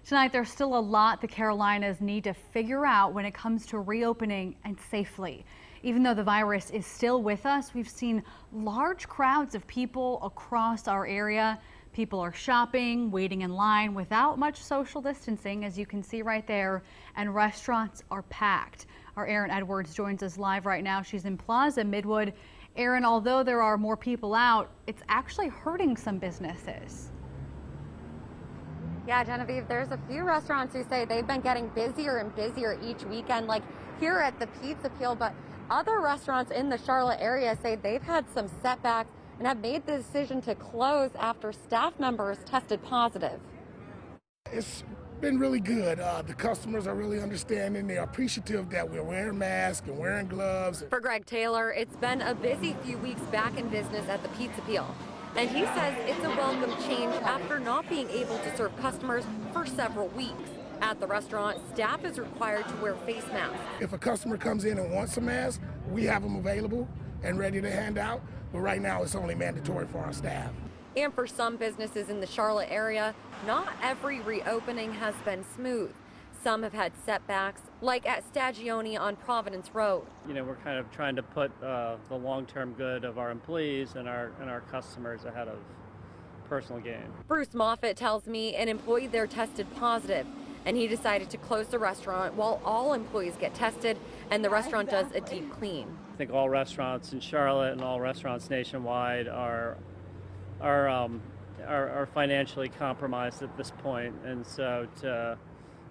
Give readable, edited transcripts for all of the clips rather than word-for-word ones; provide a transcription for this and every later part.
Tonight, there's still a lot the Carolinas need to figure out when it comes to reopening and safely. Even though the virus is still with us, we've seen large crowds of people across our area. People are shopping, waiting in line without much social distancing, as you can see right there, and restaurants are packed. Our Erin Edwards joins us live right now. She's in Plaza Midwood. Erin, although there are more people out, it's actually hurting some businesses. Yeah, Genevieve, there's a few restaurants who say they've been getting busier and busier each weekend, like here at the Pizza Peel, but other restaurants in the Charlotte area say they've had some setbacks and have made the decision to close after staff members tested positive. It's been really good. The customers are really understanding. They're appreciative that we're wearing masks and wearing gloves. For Greg Taylor, it's been a busy few weeks back in business at the Pizza Peel. And he says it's a welcome change after not being able to serve customers for several weeks. At the restaurant, staff is required to wear face masks. If a customer comes in and wants a mask, we have them available and ready to hand out. But right now, it's only mandatory for our staff. And for some businesses in the Charlotte area, not every reopening has been smooth. Some have had setbacks, like at Stagioni on Providence Road. You know, we're kind of trying to put the long-term good of our employees and our customers ahead of personal gain. Bruce Moffett tells me an employee there tested positive, and he decided to close the restaurant while all employees get tested and the restaurant does a deep clean. I think all restaurants in Charlotte and all restaurants nationwide are financially compromised at this point, and so to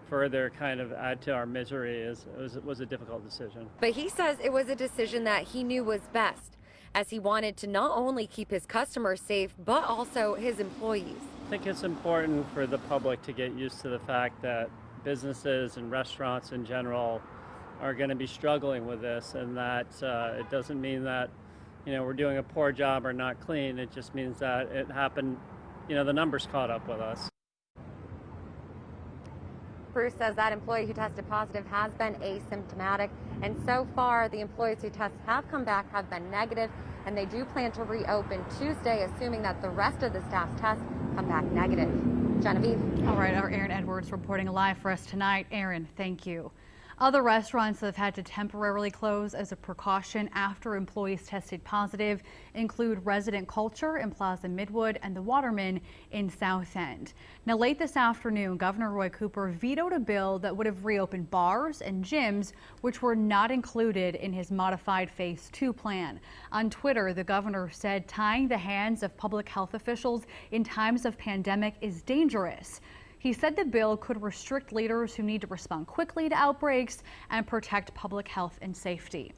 further kind of add to our misery was a difficult decision. But he says it was a decision that he knew was best, as he wanted to not only keep his customers safe, but also his employees. I think it's important for the public to get used to the fact that businesses and restaurants in general are going to be struggling with this, and that it doesn't mean that, you know, we're doing a poor job or not clean. It just means that it happened, you know, the numbers caught up with us. Bruce says that employee who tested positive has been asymptomatic, and so far the employees who have come back have been negative, and they do plan to reopen Tuesday, assuming that the rest of the staff's tests come back negative. Genevieve? All right, our Erin Edwards reporting live for us tonight. Erin, thank you. Other restaurants that have had to temporarily close as a precaution after employees tested positive include Resident Culture in Plaza Midwood and the Waterman in South End. Now, late this afternoon, Governor Roy Cooper vetoed a bill that would have reopened bars and gyms, which were not included in his modified Phase 2 plan. On Twitter, the governor said tying the hands of public health officials in times of pandemic is dangerous. He said the bill could restrict leaders who need to respond quickly to outbreaks and protect public health and safety.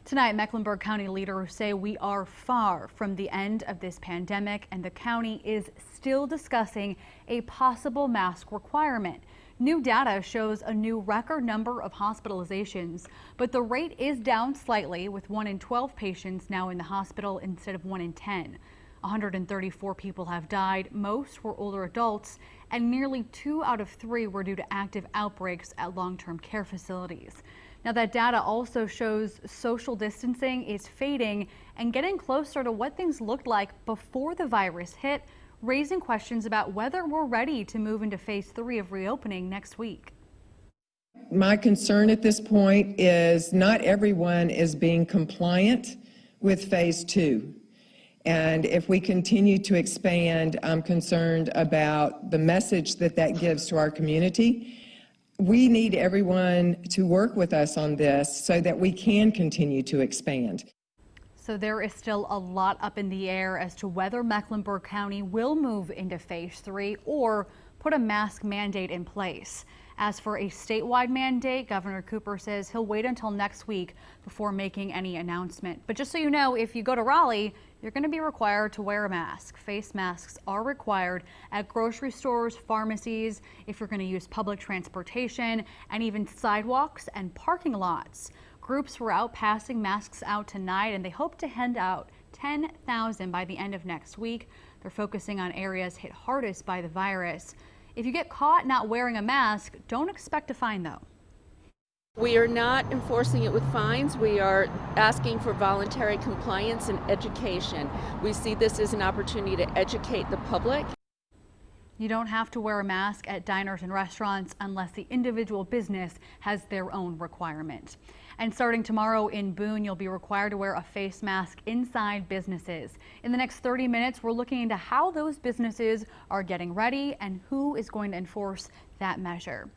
Tonight, Mecklenburg County leaders say we are far from the end of this pandemic, and the county is still discussing a possible mask requirement. New data shows a new record number of hospitalizations, but the rate is down slightly, with 1 in 12 patients now in the hospital instead of 1 in 10. 134 people have died. Most were older adults, and nearly 2 out of 3 were due to active outbreaks at long-term care facilities. Now, that data also shows social distancing is fading and getting closer to what things looked like before the virus hit, raising questions about whether we're ready to move into Phase 3 of reopening next week. My concern at this point is not everyone is being compliant with Phase 2. And if we continue to expand, I'm concerned about the message that that gives to our community. We need everyone to work with us on this so that we can continue to expand. So there is still a lot up in the air as to whether Mecklenburg County will move into Phase 3 or put a mask mandate in place. As for a statewide mandate, Governor Cooper says he'll wait until next week before making any announcement. But just so you know, if you go to Raleigh, you're going to be required to wear a mask. Face masks are required at grocery stores, pharmacies, if you're going to use public transportation, and even sidewalks and parking lots. Groups were out passing masks out tonight, and they hope to hand out 10,000 by the end of next week. They're focusing on areas hit hardest by the virus. If you get caught not wearing a mask, don't expect a fine, though. We are not enforcing it with fines. We are asking for voluntary compliance and education. We see this as an opportunity to educate the public. You don't have to wear a mask at diners and restaurants unless the individual business has their own requirement. And starting tomorrow in Boone, you'll be required to wear a face mask inside businesses. In the next 30 minutes, we're looking into how those businesses are getting ready and who is going to enforce that measure.